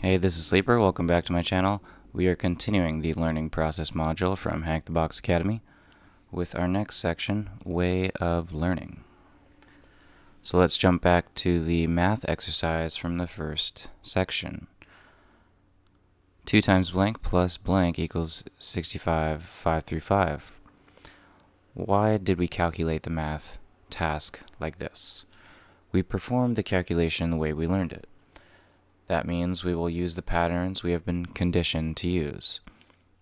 Hey, this is Sleeper. Welcome back to my channel. We are continuing the learning process module from Hack the Box Academy with our next section, Way of Learning. So let's jump back to the math exercise from the first section. 2 times blank plus blank equals 65,535. Why did we calculate the math task like this? We performed the calculation the way we learned it. That means we will use the patterns we have been conditioned to use.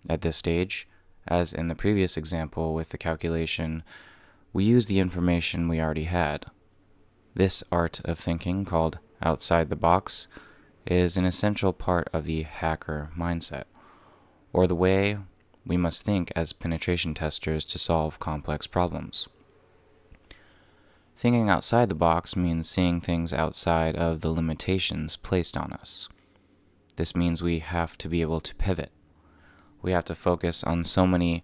At this stage, as in the previous example with the calculation, we use the information we already had. This art of thinking, called outside the box, is an essential part of the hacker mindset, or the way we must think as penetration testers to solve complex problems. Thinking outside the box means seeing things outside of the limitations placed on us. This means we have to be able to pivot. We have to focus on so many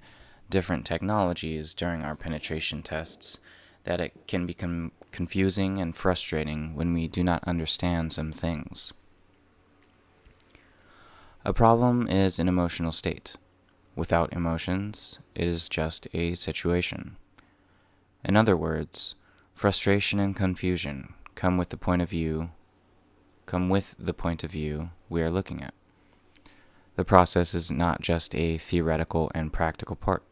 different technologies during our penetration tests that it can become confusing and frustrating when we do not understand some things. A problem is an emotional state. Without emotions, it is just a situation. In other words, frustration and confusion come with the point of view we are looking at. The process is not just a theoretical and practical part.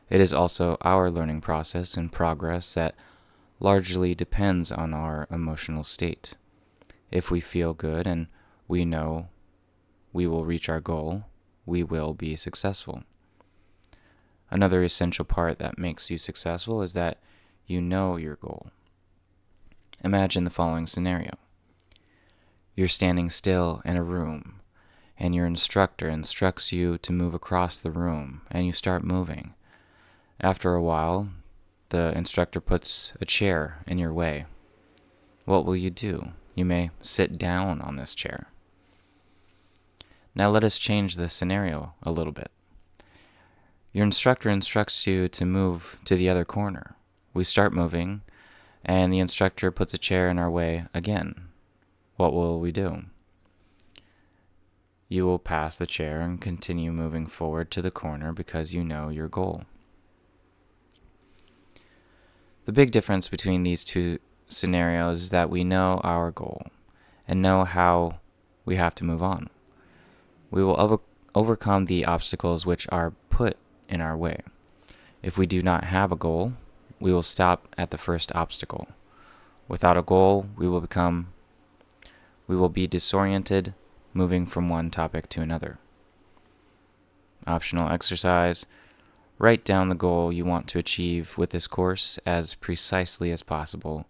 It is also our learning process and progress that largely depends on our emotional state. If we feel good and we know we will reach our goal, we will be successful. Another essential part that makes you successful is that you know your goal. Imagine the following scenario. You're standing still in a room, and your instructor instructs you to move across the room, and you start moving. After a while, the instructor puts a chair in your way. What will you do? You may sit down on this chair. Now let us change the scenario a little bit. Your instructor instructs you to move to the other corner. We start moving, and the instructor puts a chair in our way again. What will we do? You will pass the chair and continue moving forward to the corner because you know your goal. The big difference between these two scenarios is that we know our goal and know how we have to move on. We will overcome the obstacles which are put in our way. If we do not have a goal, we will stop at the first obstacle. Without a goal, we will be disoriented, moving from one topic to another. Optional exercise: write down the goal you want to achieve with this course as precisely as possible.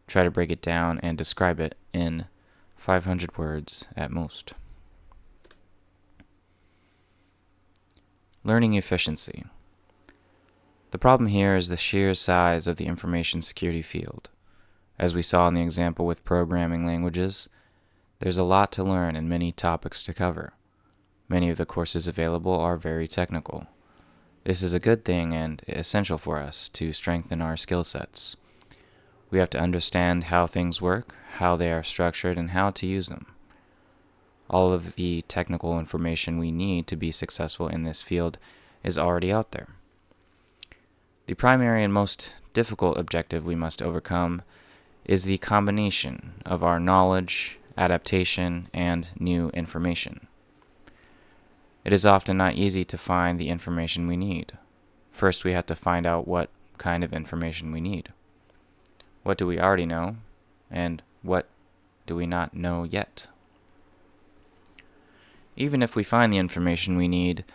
Try to break it down and describe it in 500 words at most. Learning efficiency. The problem here is the sheer size of the information security field. As we saw in the example with programming languages, there's a lot to learn and many topics to cover. Many of the courses available are very technical. This is a good thing and essential for us to strengthen our skill sets. We have to understand how things work, how they are structured, and how to use them. All of the technical information we need to be successful in this field is already out there. The primary and most difficult objective we must overcome is the combination of our knowledge, adaptation, and new information. It is often not easy to find the information we need. First, we have to find out what kind of information we need. What do we already know, and what do we not know yet? Even if we find the information we need,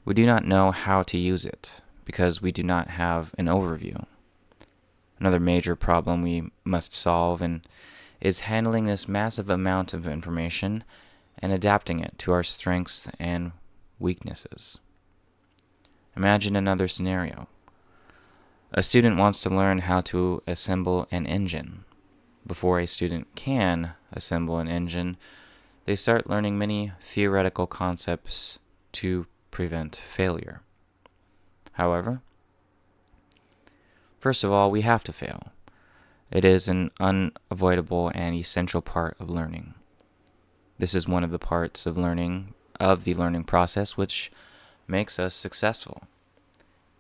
we do not know how to use it because we do not have an overview. Another major problem we must solve is handling this massive amount of information and adapting it to our strengths and weaknesses. Imagine another scenario. A student wants to learn how to assemble an engine. Before a student can assemble an engine, they start learning many theoretical concepts to prevent failure. However, first of all, we have to fail. It is an unavoidable and essential part of learning. This is one of the parts of the learning process which makes us successful.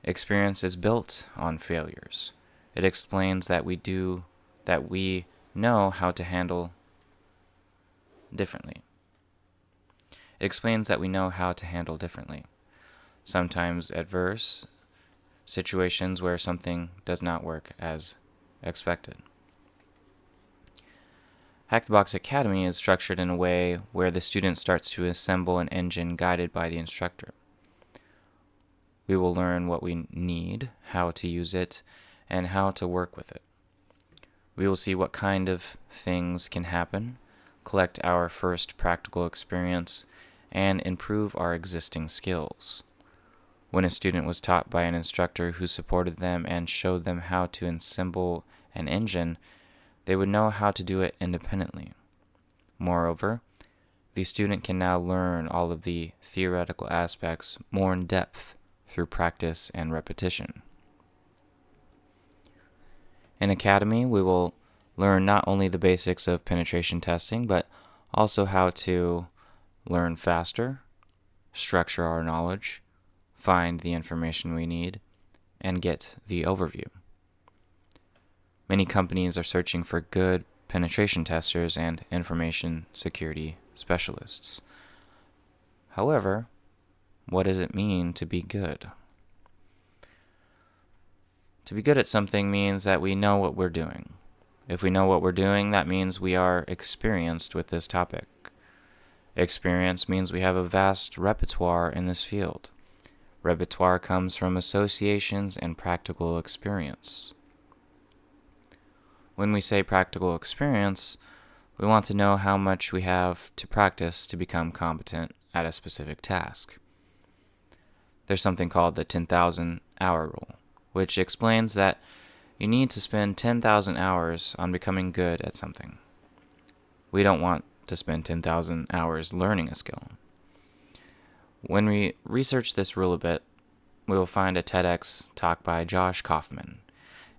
Experience is built on failures. It explains that we know how to handle differently. It explains that we know how to handle differently. Sometimes adverse situations where something does not work as expected. Hack the Box Academy is structured in a way where the student starts to assemble an engine guided by the instructor. We will learn what we need, how to use it, and how to work with it. We will see what kind of things can happen, collect our first practical experience, and improve our existing skills. When a student was taught by an instructor who supported them and showed them how to assemble an engine, they would know how to do it independently. Moreover, the student can now learn all of the theoretical aspects more in depth through practice and repetition. In Academy, we will learn not only the basics of penetration testing, but also how to learn faster, structure our knowledge, find the information we need, and get the overview. Many companies are searching for good penetration testers and information security specialists. However, what does it mean to be good? To be good at something means that we know what we're doing. If we know what we're doing, that means we are experienced with this topic. Experience means we have a vast repertoire in this field. Repertoire comes from associations and practical experience. When we say practical experience, we want to know how much we have to practice to become competent at a specific task. There's something called the 10,000 hour rule, which explains that you need to spend 10,000 hours on becoming good at something. We don't want to spend 10,000 hours learning a skill. When we research this rule a bit, we will find a TEDx talk by Josh Kaufman,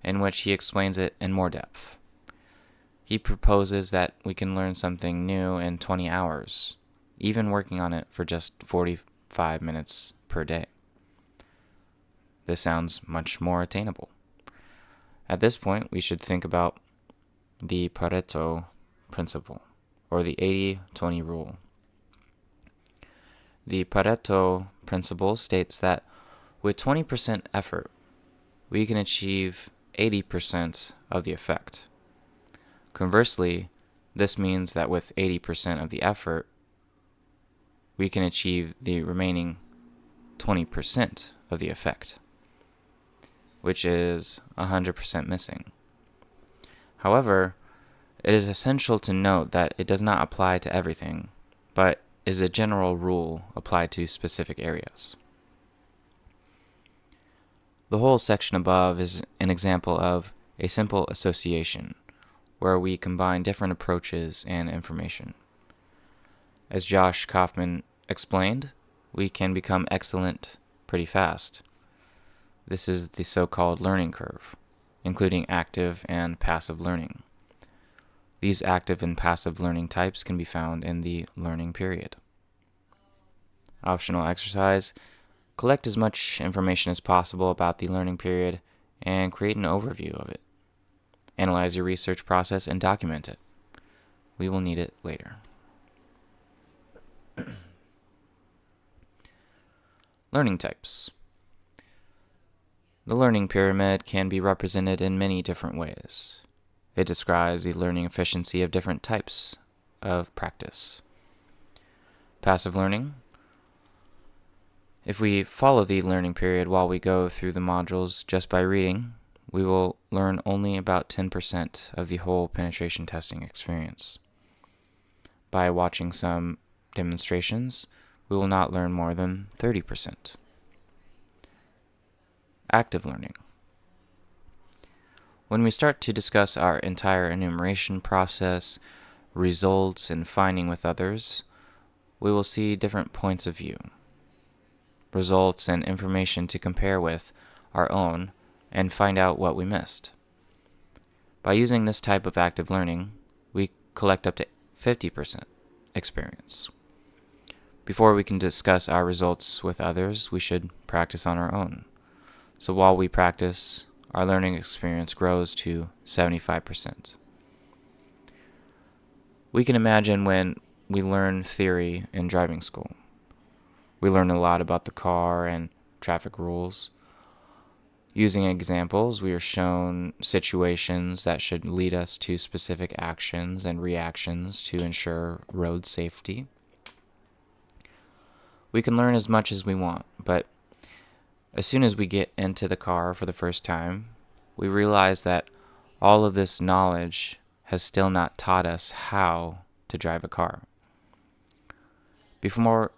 in which he explains it in more depth. He proposes that we can learn something new in 20 hours, even working on it for just 45 minutes per day. This sounds much more attainable. At this point, we should think about the Pareto principle, or the 80-20 rule. The Pareto principle states that with 20% effort, we can achieve 80% of the effect. Conversely, this means that with 80% of the effort, we can achieve the remaining 20% of the effect, which is 100% missing. However, it is essential to note that it does not apply to everything, but is a general rule applied to specific areas. The whole section above is an example of a simple association, where we combine different approaches and information. As Josh Kaufman explained, we can become excellent pretty fast. This is the so-called learning curve, including active and passive learning. These active and passive learning types can be found in the learning period. Optional exercise: collect as much information as possible about the learning period and create an overview of it. Analyze your research process and document it. We will need it later. Learning types. The learning pyramid can be represented in many different ways. It describes the learning efficiency of different types of practice. Passive learning. If we follow the learning period while we go through the modules just by reading, we will learn only about 10% of the whole penetration testing experience. By watching some demonstrations, we will not learn more than 30%. Active learning. When we start to discuss our entire enumeration process, results, and finding with others, we will see different points of view, results, and information to compare with our own and find out what we missed. By using this type of active learning, we collect up to 50% experience. Before we can discuss our results with others, we should practice on our own. So while we practice, our learning experience grows to 75%. We can imagine when we learn theory in driving school. We learn a lot about the car and traffic rules. Using examples, we are shown situations that should lead us to specific actions and reactions to ensure road safety. We can learn as much as we want, but as soon as we get into the car for the first time, we realize that all of this knowledge has still not taught us how to drive a car. Before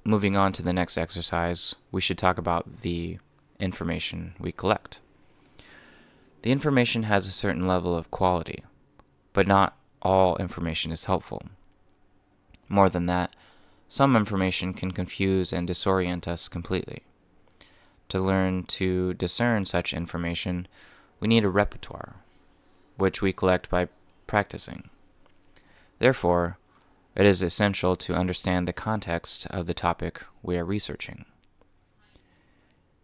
moving on to the next exercise, we should talk about the information we collect. The information has a certain level of quality, but not all information is helpful. More than that, some information can confuse and disorient us completely. To learn to discern such information, we need a repertoire, which we collect by practicing. Therefore, it is essential to understand the context of the topic we are researching.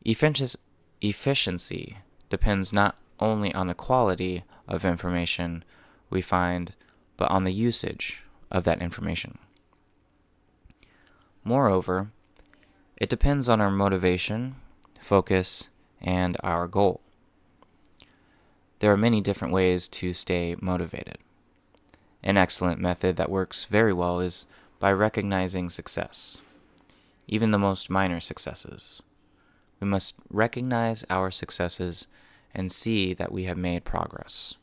Efficiency depends not only on the quality of information we find, but on the usage of that information. Moreover, it depends on our motivation, focus, and our goal. There are many different ways to stay motivated. An excellent method that works very well is by recognizing success, even the most minor successes. We must recognize our successes and see that we have made progress.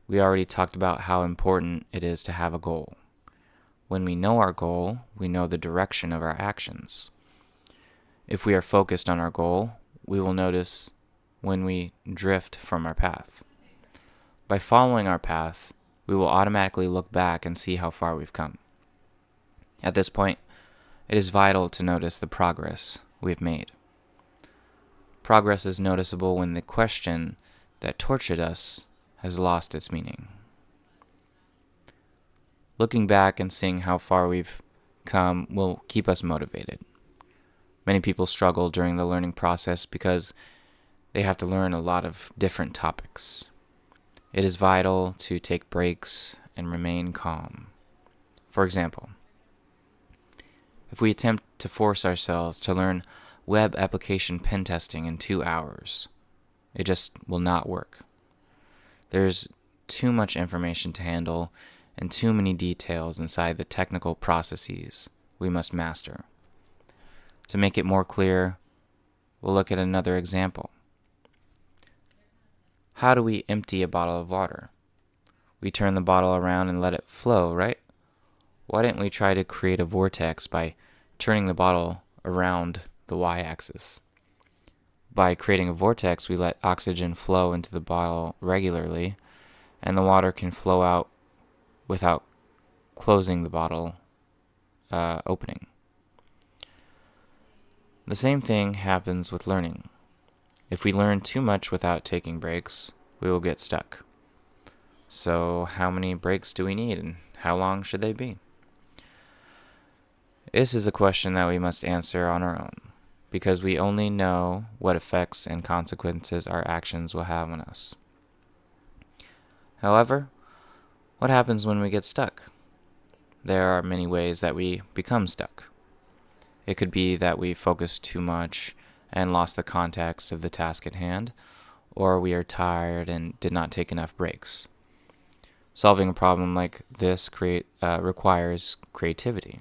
We already talked about how important it is to have a goal. When we know our goal, we know the direction of our actions. If we are focused on our goal, we will notice when we drift from our path. By following our path, we will automatically look back and see how far we've come. At this point, it is vital to notice the progress we've made. Progress is noticeable when the question that tortured us has lost its meaning. Looking back and seeing how far we've come will keep us motivated. Many people struggle during the learning process because they have to learn a lot of different topics. It is vital to take breaks and remain calm. For example, if we attempt to force ourselves to learn web application pen testing in 2 hours, it just will not work. There's too much information to handle and too many details inside the technical processes we must master. To make it more clear, we'll look at another example. How do we empty a bottle of water? We turn the bottle around and let it flow, right? Why didn't we try to create a vortex by turning the bottle around the y-axis? By creating a vortex, we let oxygen flow into the bottle regularly, and the water can flow out without closing the bottle opening. The same thing happens with learning. If we learn too much without taking breaks, we will get stuck. So how many breaks do we need and how long should they be? This is a question that we must answer on our own, because we only know what effects and consequences our actions will have on us. However, what happens when we get stuck? There are many ways that we become stuck. It could be that we focused too much and lost the context of the task at hand, or we are tired and did not take enough breaks. Solving a problem like this requires creativity.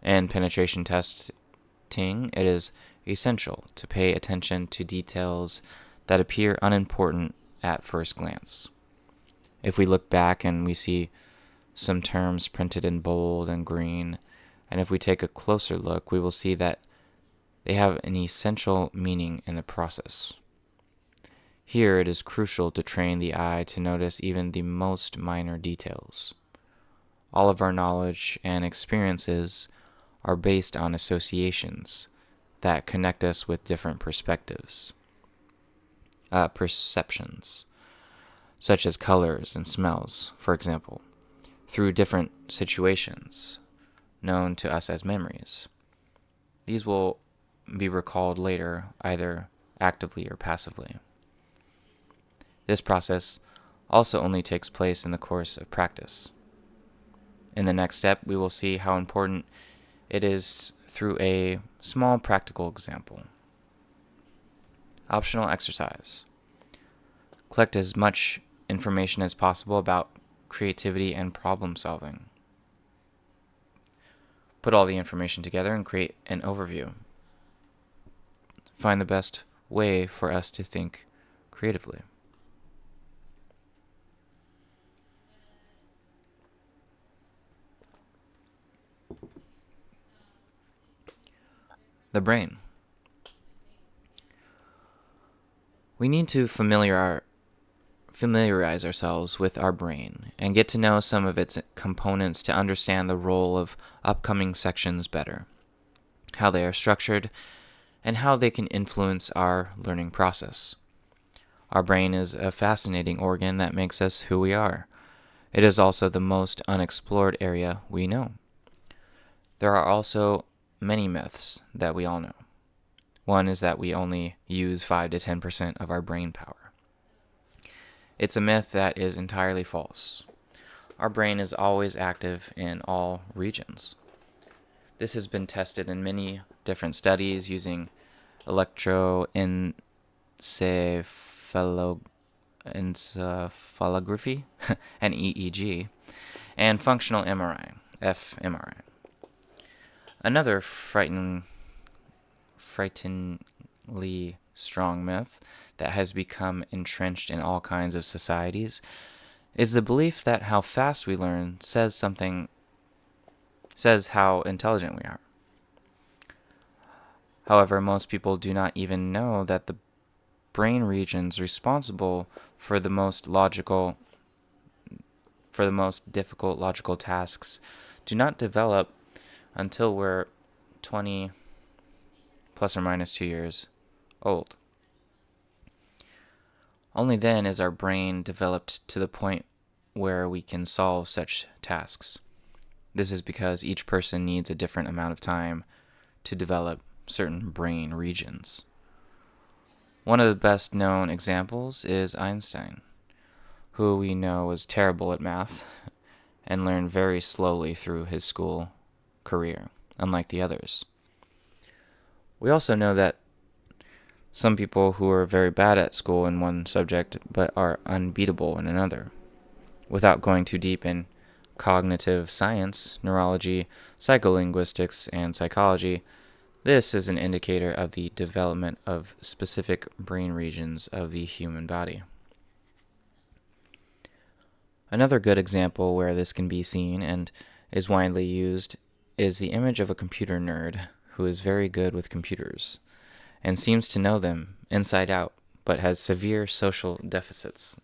In penetration testing, it is essential to pay attention to details that appear unimportant at first glance. If we look back and we see some terms printed in bold and green, and if we take a closer look, we will see that they have an essential meaning in the process. Here it is crucial to train the eye to notice even the most minor details. All of our knowledge and experiences are based on associations that connect us with different perceptions, such as colors and smells. For example, through different situations, known to us as memories. These will be recalled later, either actively or passively. This process also only takes place in the course of practice. In the next step, we will see how important it is through a small practical example. Optional exercise. Collect as much information as possible about creativity and problem solving. Put all the information together and create an overview. Find the best way for us to think creatively. The brain. We need to familiarize ourselves with our brain and get to know some of its components to understand the role of upcoming sections better, how they are structured, and how they can influence our learning process. Our brain is a fascinating organ that makes us who we are. It is also the most unexplored area we know. There are also many myths that we all know. One is that we only use 5 to 10% of our brain power. It's a myth that is entirely false. Our brain is always active in all regions. This has been tested in many different studies using electroencephalography and EEG, and functional MRI, fMRI. Another frighteningly strong myth that has become entrenched in all kinds of societies is the belief that how fast we learn says how intelligent we are. However, most people do not even know that the brain regions responsible for the most difficult logical tasks do not develop until we're 20 plus or minus 2 years old. Only then is our brain developed to the point where we can solve such tasks. This is because each person needs a different amount of time to develop certain brain regions. One of the best known examples is Einstein, who we know was terrible at math and learned very slowly through his school career, unlike the others. We also know that some people who are very bad at school in one subject but are unbeatable in another. Without going too deep in cognitive science, neurology, psycholinguistics, and psychology, this is an indicator of the development of specific brain regions of the human body. Another good example where this can be seen and is widely used is the image of a computer nerd who is very good with computers and seems to know them inside out, but has severe social deficits.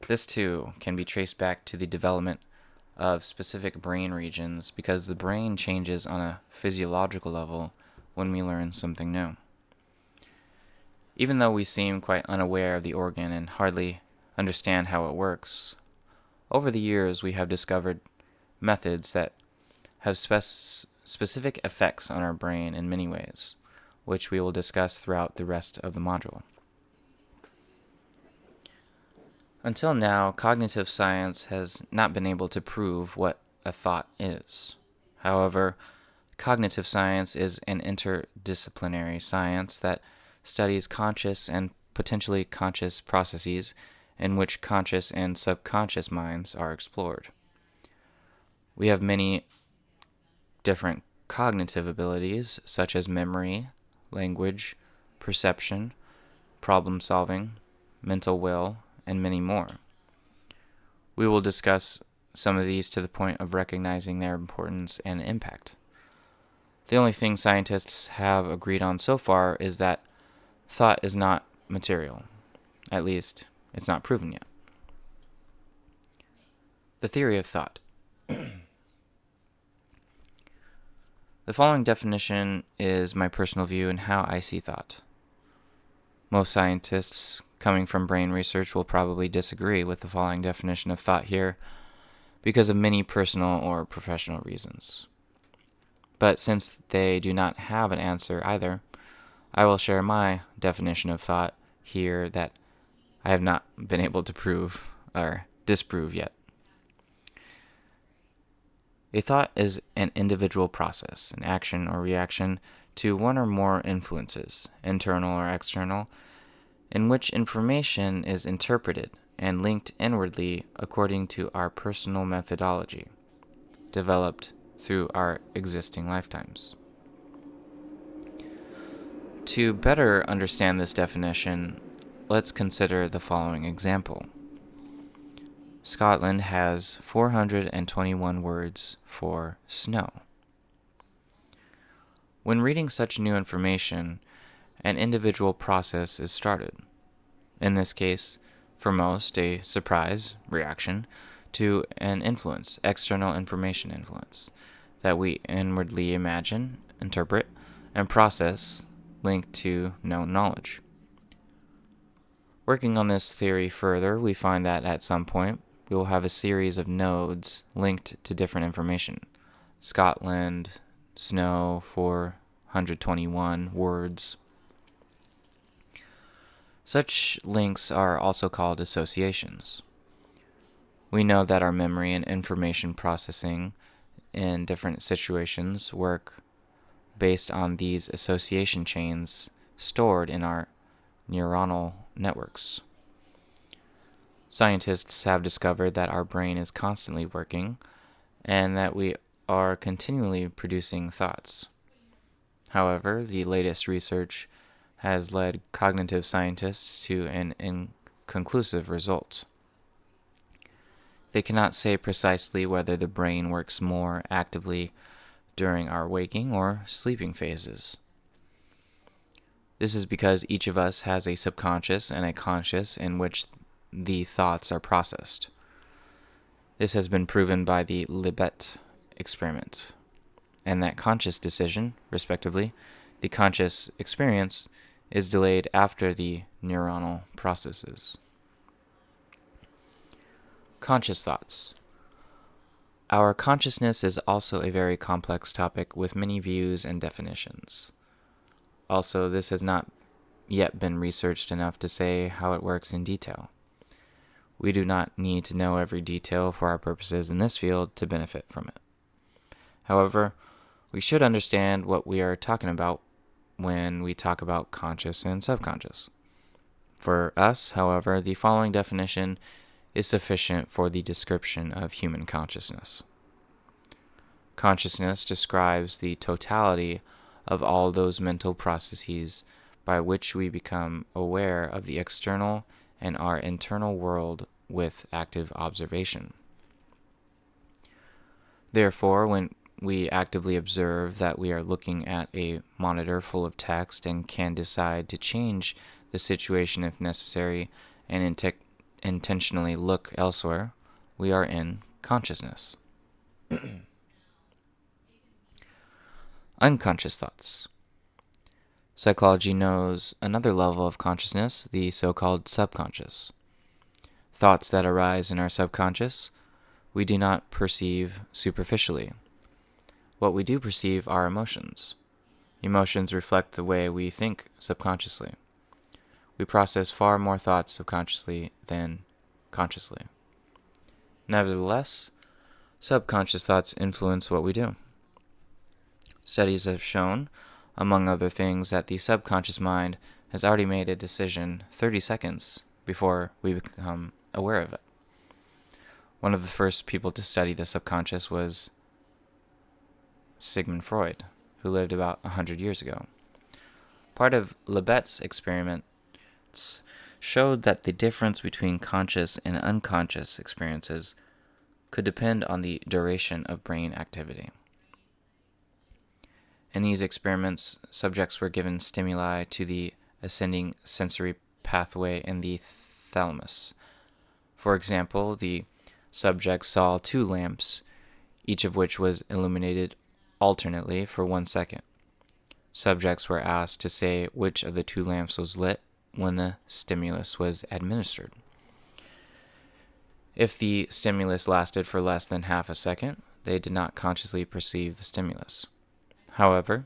This too can be traced back to the development of specific brain regions because the brain changes on a physiological level when we learn something new. Even though we seem quite unaware of the organ and hardly understand how it works, over the years we have discovered methods that have specific effects on our brain in many ways, which we will discuss throughout the rest of the module. Until now, cognitive science has not been able to prove what a thought is. However, cognitive science is an interdisciplinary science that studies conscious and potentially conscious processes in which conscious and subconscious minds are explored. We have many different cognitive abilities such as memory, language, perception, problem solving, mental will, and many more. We will discuss some of these to the point of recognizing their importance and impact. The only thing scientists have agreed on so far is that thought is not material. At least, it's not proven yet. The theory of thought. The following definition is my personal view and how I see thought. Most scientists coming from brain research will probably disagree with the following definition of thought here, because of many personal or professional reasons. But since they do not have an answer either, I will share my definition of thought here that I have not been able to prove or disprove yet. A thought is an individual process, an action or reaction to one or more influences, internal or external, in which information is interpreted and linked inwardly according to our personal methodology, developed through our existing lifetimes. To better understand this definition, let's consider the following example. Scotland has 421 words for snow. When reading such new information, an individual process is started. In this case, for most, a surprise reaction to an influence, external information influence, that we inwardly imagine, interpret, and process linked to known knowledge. Working on this theory further, we find that at some point, we will have a series of nodes linked to different information. Scotland, snow, 421 words. Such links are also called associations. We know that our memory and information processing in different situations work based on these association chains stored in our neuronal networks. Scientists have discovered that our brain is constantly working and that we are continually producing thoughts. However, the latest research has led cognitive scientists to an inconclusive result. They cannot say precisely whether the brain works more actively during our waking or sleeping phases. This is because each of us has a subconscious and a conscious in which the thoughts are processed. This has been proven by the Libet experiment, and that conscious decision, respectively, the conscious experience, is delayed after the neuronal processes. Conscious thoughts. Our consciousness is also a very complex topic with many views and definitions. Also, this has not yet been researched enough to say how it works in detail. We do not need to know every detail for our purposes in this field to benefit from it. However, we should understand what we are talking about when we talk about conscious and subconscious. For us, however, the following definition is sufficient for the description of human consciousness. Consciousness describes the totality of all those mental processes by which we become aware of the external and our internal world with active observation. Therefore, when we actively observe that we are looking at a monitor full of text and can decide to change the situation if necessary and intentionally look elsewhere, we are in consciousness. Unconscious thoughts. Psychology knows another level of consciousness, the so-called subconscious. Thoughts that arise in our subconscious, we do not perceive superficially. What we do perceive are emotions. Emotions reflect the way we think subconsciously. We process far more thoughts subconsciously than consciously. Nevertheless, subconscious thoughts influence what we do. Studies have shown, among other things, that the subconscious mind has already made a decision 30 seconds before we become aware of it. One of the first people to study the subconscious was Sigmund Freud, who lived about 100 years ago. Part of Libet's experiments showed that the difference between conscious and unconscious experiences could depend on the duration of brain activity. In these experiments, subjects were given stimuli to the ascending sensory pathway in the thalamus. For example, the subject saw 2 lamps, each of which was illuminated alternately for 1 second. Subjects were asked to say which of the 2 lamps was lit when the stimulus was administered. If the stimulus lasted for less than half a second, they did not consciously perceive the stimulus. However,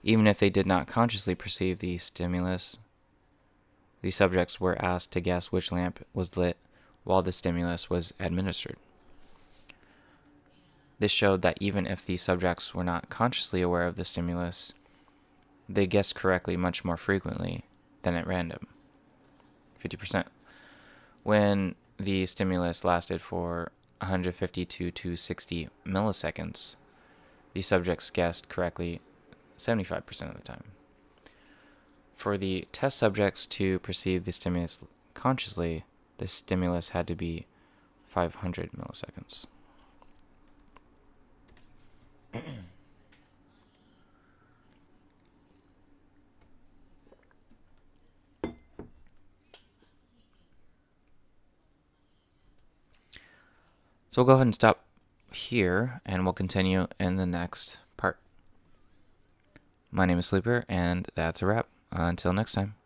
even if they did not consciously perceive the stimulus, the subjects were asked to guess which lamp was lit while the stimulus was administered. This showed that even if the subjects were not consciously aware of the stimulus, they guessed correctly much more frequently than at random, 50%. When the stimulus lasted for 150 to 260 milliseconds, the subjects guessed correctly 75% of the time. For the test subjects to perceive the stimulus consciously, the stimulus had to be 500 milliseconds. So we'll go ahead and stop here, and we'll continue in the next part. My name is Sleeper, and that's a wrap. Until next time.